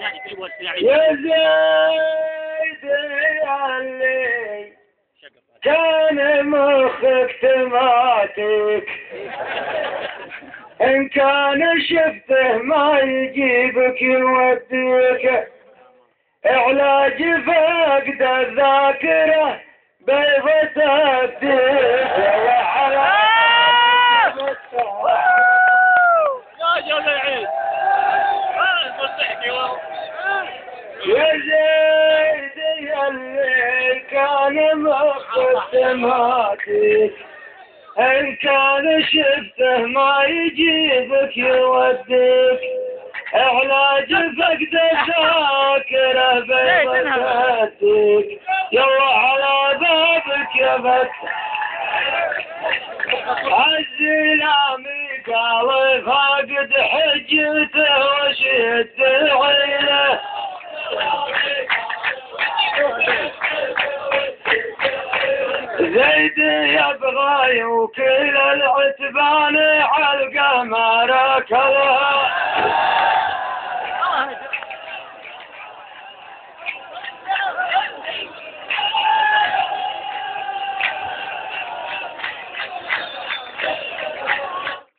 يا زيد اللي كان مخك تماتك، إن كان شفته ما يجيبك يوديك، علاج فقد الذاكرة بيضة الديك يا زيد اللي كان مخك تماتك، إن كان شفته ما يجيبك يوديك، علاج فقد الذاكرة بيضتك، يلا على بابك يا فتح الزلامي قال فاقد حجته وشد عينه، زيد يبغى وكل العتبان على القمر